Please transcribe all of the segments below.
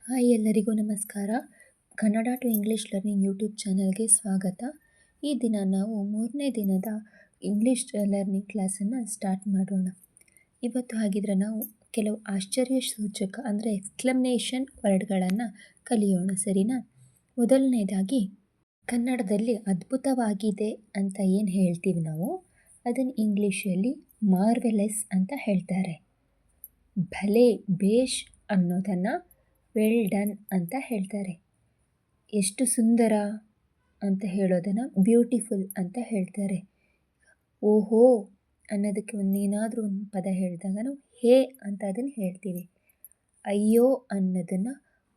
Hi ಎಲ್ಲರಿಗೂ ನಮಸ್ಕಾರ. Kannada to English learning YouTube ಚಾನಲ್ಗೆ ಸ್ವಾಗತ. ಈ ದಿನ ನಾವು 3ನೇ ದಿನದ ಇಂಗ್ಲೀಷ್ ಲರ್ನಿಂಗ್ ಕ್ಲಾಸನ್ನು ಸ್ಟಾರ್ಟ್ ಮಾಡೋಣ. ಇವತ್ತು ಹಾಗಿದ್ರೆ ನಾವು ಕೆಲವು ಆಶ್ಚರ್ಯ ಸೂಚಕ ಅಂದರೆ ಎಕ್ಸ್ಕ್ಲಮೇಷನ್ ವರ್ಡ್ಗಳನ್ನು ಕಲಿಯೋಣ, ಸರಿನಾ? ಮೊದಲನೇದಾಗಿ ಕನ್ನಡದಲ್ಲಿ ಅದ್ಭುತವಾಗಿದೆ ಅಂತ ಏನು ಹೇಳ್ತೀವಿ ನಾವು, ಅದನ್ನು ಇಂಗ್ಲೀಷಲ್ಲಿ ಮಾರ್ವೆಲಸ್ ಅಂತ ಹೇಳ್ತಾರೆ. ಭಲೆ ಬೇಷ್ ಅನ್ನೋದನ್ನು ವೆಲ್ ಡನ್ ಅಂತ ಹೇಳ್ತಾರೆ. ಎಷ್ಟು ಸುಂದರ ಅಂತ ಹೇಳೋದನ್ನು ಬ್ಯೂಟಿಫುಲ್ ಅಂತ ಹೇಳ್ತಾರೆ. ಓಹೋ ಅನ್ನೋದಕ್ಕೆ ಏನಾದರೂ ಒಂದು ಪದ ಹೇಳಿದಾಗ ನಾವು ಹೇ ಅಂತ ಅದನ್ನು ಹೇಳ್ತೀವಿ. ಅಯ್ಯೋ ಅನ್ನೋದನ್ನು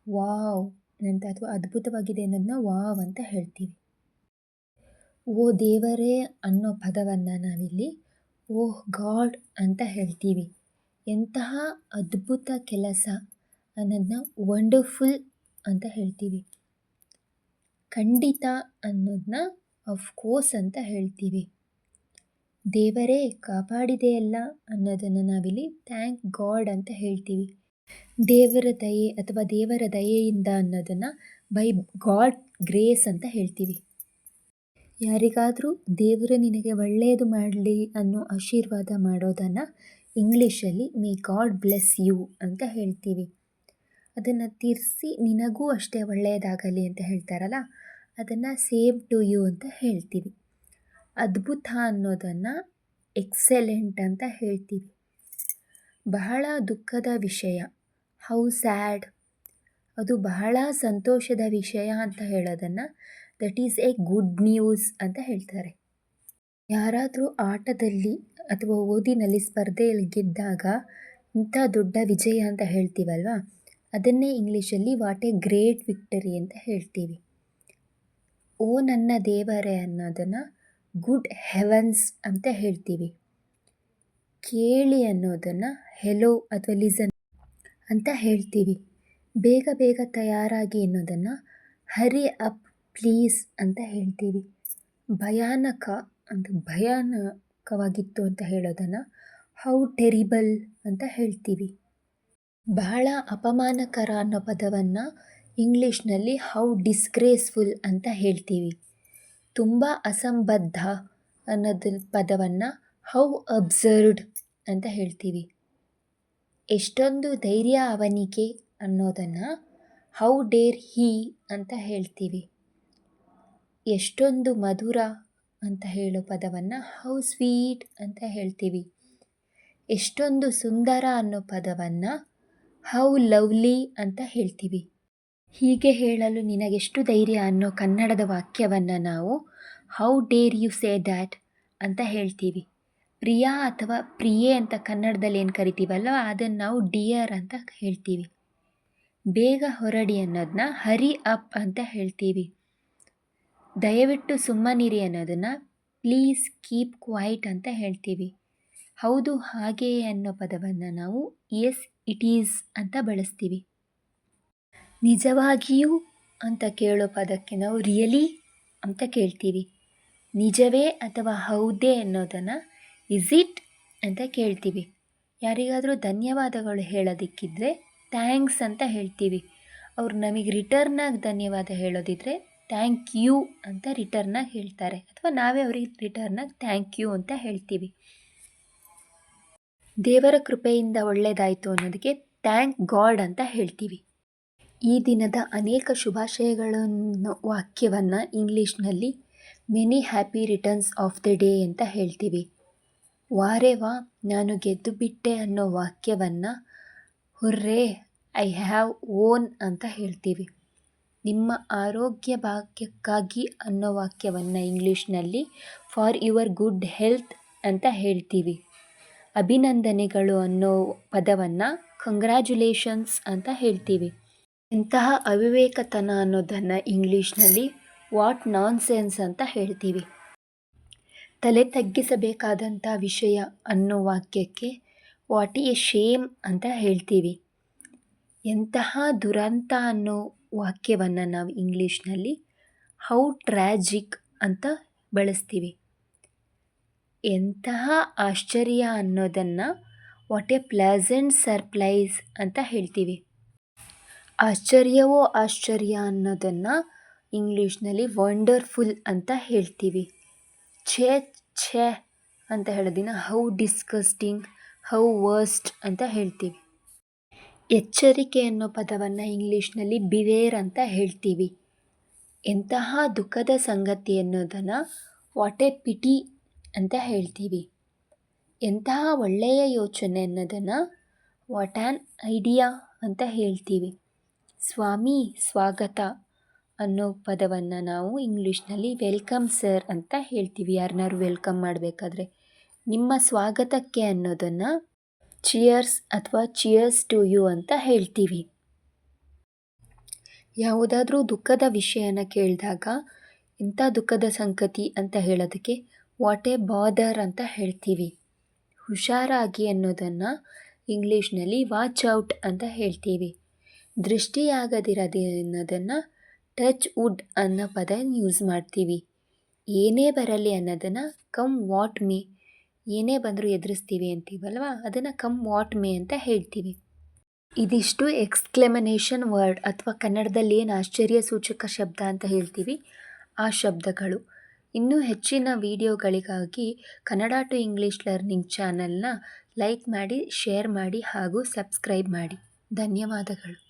ವಾವ್ ಅಂತ ಅಥವಾ ಅದ್ಭುತವಾಗಿದೆ ಅನ್ನೋದನ್ನ ವಾವ್ ಅಂತ ಹೇಳ್ತೀವಿ. ಓ ದೇವರೇ ಅನ್ನೋ ಪದವನ್ನು ನಾವಿಲ್ಲಿ ಓಹ್ ಗಾಡ್ ಅಂತ ಹೇಳ್ತೀವಿ. ಎಂತಹ ಅದ್ಭುತ ಕೆಲಸ ಅನ್ನೋದನ್ನ ವಂಡರ್ಫುಲ್ ಅಂತ ಹೇಳ್ತೀವಿ. ಖಂಡಿತ ಅನ್ನೋದನ್ನ ಅಫ್ಕೋರ್ಸ್ ಅಂತ ಹೇಳ್ತೀವಿ. ದೇವರೇ ಕಾಪಾಡಿದೆಯಲ್ಲ ಅನ್ನೋದನ್ನು ನಾವಿಲ್ಲಿ ಥ್ಯಾಂಕ್ ಗಾಡ್ ಅಂತ ಹೇಳ್ತೀವಿ. ದೇವರ ದಯೆ ಅಥವಾ ದೇವರ ದಯೆಯಿಂದ ಅನ್ನೋದನ್ನು ಬೈ ಗಾಡ್ ಗ್ರೇಸ್ ಅಂತ ಹೇಳ್ತೀವಿ. ಯಾರಿಗಾದರೂ ದೇವರು ನಿನಗೆ ಒಳ್ಳೆಯದು ಮಾಡಲಿ ಅನ್ನೋ ಆಶೀರ್ವಾದ ಮಾಡೋದನ್ನು ಇಂಗ್ಲೀಷಲ್ಲಿ ಮೇ ಗಾಡ್ ಬ್ಲೆಸ್ ಯು ಅಂತ ಹೇಳ್ತೀವಿ. ಅದನ್ನು ತೀರಿಸಿ ನಿನಗೂ ಅಷ್ಟೇ ಒಳ್ಳೆಯದಾಗಲಿ ಅಂತ ಹೇಳ್ತಾರಲ್ಲ, ಅದನ್ನು ಸೇಮ್ ಟು ಯು ಅಂತ ಹೇಳ್ತೀವಿ. ಅದ್ಭುತ ಅನ್ನೋದನ್ನು ಎಕ್ಸಲೆಂಟ್ ಅಂತ ಹೇಳ್ತೀವಿ. ಬಹಳ ದುಃಖದ ವಿಷಯ ಹೌ ಸ್ಯಾಡ್, ಅದು ಬಹಳ ಸಂತೋಷದ ವಿಷಯ ಅಂತ ಹೇಳೋದನ್ನು that is a good news ಅಂತ ಹೇಳ್ತಾರೆ. ಯಾರಾದರೂ ಆಟದಲ್ಲಿ ಅಥವಾ ಓದಿನಲ್ಲಿ ಸ್ಪರ್ಧೆಯಲ್ಲಿ ಗೆದ್ದಾಗ ಇಂಥ ದೊಡ್ಡ ವಿಜಯ ಅಂತ ಹೇಳ್ತೀವಲ್ವ, ಅದನ್ನೇ ಇಂಗ್ಲೀಷಲ್ಲಿ ವಾಟ್ ಎ ಗ್ರೇಟ್ ವಿಕ್ಟರಿ ಅಂತ ಹೇಳ್ತೀವಿ. ಓ ನನ್ನ ದೇವರೇ ಅನ್ನೋದನ್ನು ಗುಡ್ ಹೆವನ್ಸ್ ಅಂತ ಹೇಳ್ತೀವಿ. ಕೇಳಿ ಅನ್ನೋದನ್ನು ಹೆಲೋ ಅಥವಾ ಲಿಸನ್ ಅಂತ ಹೇಳ್ತೀವಿ. ಬೇಗ ಬೇಗ ತಯಾರಾಗಿ ಅನ್ನೋದನ್ನು ಹರಿ ಅಪ್ ಪ್ಲೀಸ್ ಅಂತ ಹೇಳ್ತೀವಿ. ಭಯಾನಕ ಅಂತ ಭಯಾನಕವಾಗಿತ್ತು ಅಂತ ಹೇಳೋದನ್ನು ಹೌ ಟೆರಿಬಲ್ ಅಂತ ಹೇಳ್ತೀವಿ. ಬಹಳ ಅಪಮಾನಕರ ಅನ್ನೋ ಪದವನ್ನು ಇಂಗ್ಲೀಷ್ನಲ್ಲಿ ಹೌ ಡಿಸ್ಗ್ರೇಸ್ಫುಲ್ ಅಂತ ಹೇಳ್ತೀವಿ. ತುಂಬ ಅಸಂಬದ್ಧ ಅನ್ನೋದು ಪದವನ್ನು ಹೌ ಅಬ್ಸರ್ಡ್ ಅಂತ ಹೇಳ್ತೀವಿ. ಎಷ್ಟೊಂದು ಧೈರ್ಯ ಅವನಿಗೆ ಅನ್ನೋದನ್ನು ಹೌ ಡೇರ್ ಹೀ ಅಂತ ಹೇಳ್ತೀವಿ. ಎಷ್ಟೊಂದು ಮಧುರ ಅಂತ ಹೇಳೋ ಪದವನ್ನು ಹೌ ಸ್ವೀಟ್ ಅಂತ ಹೇಳ್ತೀವಿ. ಎಷ್ಟೊಂದು ಸುಂದರ ಅನ್ನೋ ಪದವನ್ನು ಹೌ ಲವ್ಲಿ ಅಂತ ಹೇಳ್ತೀವಿ. ಹೀಗೆ ಹೇಳಲು ನಿನಗೆಷ್ಟು ಧೈರ್ಯ ಅನ್ನೋ ಕನ್ನಡದ ವಾಕ್ಯವನ್ನು ನಾವು how dare you say that ಅಂತ ಹೇಳ್ತೀವಿ. ಪ್ರಿಯ ಅಥವಾ ಪ್ರಿಯೆ ಅಂತ ಕನ್ನಡದಲ್ಲಿ ಏನು ಕರಿತೀವಲ್ಲ, ಅದನ್ನು ನಾವು ಡಿಯರ್ ಅಂತ ಹೇಳ್ತೀವಿ. ಬೇಗ ಹೊರಡಿ ಅನ್ನೋದನ್ನ ಹರಿ ಅಪ್ ಅಂತ ಹೇಳ್ತೀವಿ. ದಯವಿಟ್ಟು ಸುಮ್ಮನಿರಿ ಅನ್ನೋದನ್ನು ಪ್ಲೀಸ್ ಕೀಪ್ ಕ್ವೈಟ್ ಅಂತ ಹೇಳ್ತೀವಿ. ಹೌದು ಹಾಗೆಯೇ ಅನ್ನೋ ಪದವನ್ನು ನಾವು ಎಸ್ ಇಟ್ ಈಸ್ ಅಂತ ಬಳಸ್ತೀವಿ. ನಿಜವಾಗಿಯೂ ಅಂತ ಕೇಳೋ ಪದಕ್ಕೆ ನಾವು ರಿಯಲಿ ಅಂತ ಕೇಳ್ತೀವಿ. ನಿಜವೇ ಅಥವಾ ಹೌದೇ ಅನ್ನೋದನ್ನು ಇಸ್ ಇಟ್ ಅಂತ ಕೇಳ್ತೀವಿ. ಯಾರಿಗಾದರೂ ಧನ್ಯವಾದಗಳು ಹೇಳೋದಕ್ಕಿದ್ರೆ ಥ್ಯಾಂಕ್ಸ್ ಅಂತ ಹೇಳ್ತೀವಿ. ಅವ್ರು ನಮಗೆ ರಿಟರ್ನಾಗಿ ಧನ್ಯವಾದ ಹೇಳೋದಿದ್ರೆ ಥ್ಯಾಂಕ್ ಯು ಅಂತ ರಿಟರ್ನಾಗಿ ಹೇಳ್ತಾರೆ, ಅಥವಾ ನಾವೇ ಅವ್ರಿಗೆ ರಿಟರ್ನಾಗಿ ಥ್ಯಾಂಕ್ ಯು ಅಂತ ಹೇಳ್ತೀವಿ. ದೇವರ ಕೃಪೆಯಿಂದ ಒಳ್ಳೆಯದಾಯಿತು ಅನ್ನೋದಕ್ಕೆ ಥ್ಯಾಂಕ್ ಗಾಡ್ ಅಂತ ಹೇಳ್ತೀವಿ. ಈ ದಿನದ ಅನೇಕ ಶುಭಾಶಯಗಳನ್ನು ವಾಕ್ಯವನ್ನು ಇಂಗ್ಲೀಷ್ನಲ್ಲಿ many happy returns of the day ಅಂತ ಹೇಳ್ತೀವಿ. ವಾರೇ ವಾ ನಾನು ಗೆದ್ದು ಬಿಟ್ಟೆ ಅನ್ನೋ ವಾಕ್ಯವನ್ನು ಹುರ್ರೇ ಐ ಹ್ಯಾವ್ ಓನ್ ಅಂತ ಹೇಳ್ತೀವಿ. ನಿಮ್ಮ ಆರೋಗ್ಯ ಭಾಗ್ಯಕ್ಕಾಗಿ ಅನ್ನೋ ವಾಕ್ಯವನ್ನು ಇಂಗ್ಲೀಷ್ನಲ್ಲಿ ಫಾರ್ ಯುವರ್ ಗುಡ್ ಹೆಲ್ತ್ ಅಂತ ಹೇಳ್ತೀವಿ. ಅಭಿನಂದನೆಗಳು ಅನ್ನೋ ಪದವನ್ನು ಕಂಗ್ರ್ಯಾಚುಲೇಷನ್ಸ್ ಅಂತ ಹೇಳ್ತೀವಿ. ಇಂತಹ ಅವಿವೇಕತನ ಅನ್ನೋದನ್ನು ಇಂಗ್ಲೀಷ್ನಲ್ಲಿ ವಾಟ್ ನಾನ್ಸೆನ್ಸ್ ಅಂತ ಹೇಳ್ತೀವಿ. ತಲೆ ತಗ್ಗಿಸಬೇಕಾದಂಥ ವಿಷಯ ಅನ್ನೋ ವಾಕ್ಯಕ್ಕೆ ವಾಟ್ ಎ ಶೇಮ್ ಅಂತ ಹೇಳ್ತೀವಿ. ಎಂತಹ ದುರಂತ ಅನ್ನೋ ವಾಕ್ಯವನ್ನು ನಾವು ಇಂಗ್ಲೀಷ್ನಲ್ಲಿ ಹೌ ಟ್ರ್ಯಾಜಿಕ್ ಅಂತ ಬಳಸ್ತೀವಿ. ಎಂತಹ ಆಶ್ಚರ್ಯ ಅನ್ನೋದನ್ನು ವಾಟ್ ಎ ಪ್ಲೆಸೆಂಟ್ ಸರ್ಪ್ರೈಸ್ ಅಂತ ಹೇಳ್ತೀವಿ. ಆಶ್ಚರ್ಯವೋ ಆಶ್ಚರ್ಯ ಅನ್ನೋದನ್ನು ಇಂಗ್ಲೀಷ್ನಲ್ಲಿ ವಂಡರ್ಫುಲ್ ಅಂತ ಹೇಳ್ತೀವಿ. ಛೇ ಛೇ ಅಂತ ಹೇಳೋದನ್ನ ಹೌ ಡಿಸ್ಕಸ್ಟಿಂಗ್, ಹೌ ವರ್ಸ್ಟ್ ಅಂತ ಹೇಳ್ತೀವಿ. ಎಚ್ಚರಿಕೆ ಅನ್ನೋ ಪದವನ್ನು ಇಂಗ್ಲೀಷ್ನಲ್ಲಿ ಬಿವೇರ್ ಅಂತ ಹೇಳ್ತೀವಿ. ಎಂತಹ ದುಃಖದ ಸಂಗತಿ ಅನ್ನೋದನ್ನು ವಾಟ್ ಎ ಪಿಟಿ ಅಂತ ಹೇಳ್ತೀವಿ. ಎಂತಹ ಒಳ್ಳೆಯ ಯೋಚನೆ ಅನ್ನೋದನ್ನು ವಾಟ್ ಆ್ಯನ್ ಐಡಿಯಾ ಅಂತ ಹೇಳ್ತೀವಿ. ಸ್ವಾಮಿ ಸ್ವಾಗತ ಅನ್ನೋ ಪದವನ್ನು ನಾವು ಇಂಗ್ಲೀಷ್ನಲ್ಲಿ ವೆಲ್ಕಮ್ ಸರ್ ಅಂತ ಹೇಳ್ತೀವಿ. ಯಾರನ್ನಾರು ವೆಲ್ಕಮ್ ಮಾಡಬೇಕಾದ್ರೆ ನಿಮ್ಮ ಸ್ವಾಗತಕ್ಕೆ ಅನ್ನೋದನ್ನು ಚಿಯರ್ಸ್ ಅಥವಾ ಚಿಯರ್ಸ್ ಟು ಯು ಅಂತ ಹೇಳ್ತೀವಿ. ಯಾವುದಾದ್ರೂ ದುಃಖದ ವಿಷಯನ ಕೇಳಿದಾಗ ಇಂಥ ದುಃಖದ ಸಂಗತಿ ಅಂತ ಹೇಳೋದಕ್ಕೆ ವಾಟ್ ಎ ಬಾದರ್ ಅಂತ ಹೇಳ್ತೀವಿ. ಹುಷಾರಾಗಿ ಅನ್ನೋದನ್ನು ಇಂಗ್ಲೀಷ್ನಲ್ಲಿ ವಾಚ್ ಔಟ್ ಅಂತ ಹೇಳ್ತೀವಿ. ದೃಷ್ಟಿಯಾಗದಿರದೆ ಅನ್ನೋದನ್ನು ಟಚ್ ವುಡ್ ಅನ್ನೋ ಪದ ಯೂಸ್ ಮಾಡ್ತೀವಿ. ಏನೇ ಬರಲಿ ಅನ್ನೋದನ್ನು ಕಮ್ ವಾಟ್ ಮೇ, ಏನೇ ಬಂದರೂ ಎದುರಿಸ್ತೀವಿ ಅಂತೀವಲ್ವ, ಅದನ್ನು ಕಮ್ ವಾಟ್ ಮೇ ಅಂತ ಹೇಳ್ತೀವಿ. ಇದಿಷ್ಟು ಎಕ್ಸ್ಕ್ಲೆಮನೇಷನ್ ವರ್ಡ್ ಅಥವಾ ಕನ್ನಡದಲ್ಲಿ ಏನು ಆಶ್ಚರ್ಯ ಸೂಚಕ ಶಬ್ದ ಅಂತ ಹೇಳ್ತೀವಿ ಆ ಶಬ್ದಗಳು. ಇನ್ನೂ ಹೆಚ್ಚಿನ ವಿಡಿಯೋಗಳಿಗಾಗಿ ಕನ್ನಡ ಟು ಇಂಗ್ಲೀಷ್ ಲರ್ನಿಂಗ್ ಚಾನಲ್ನ ಲೈಕ್ ಮಾಡಿ, ಶೇರ್ ಮಾಡಿ ಹಾಗೂ ಸಬ್ಸ್ಕ್ರೈಬ್ ಮಾಡಿ. ಧನ್ಯವಾದಗಳು.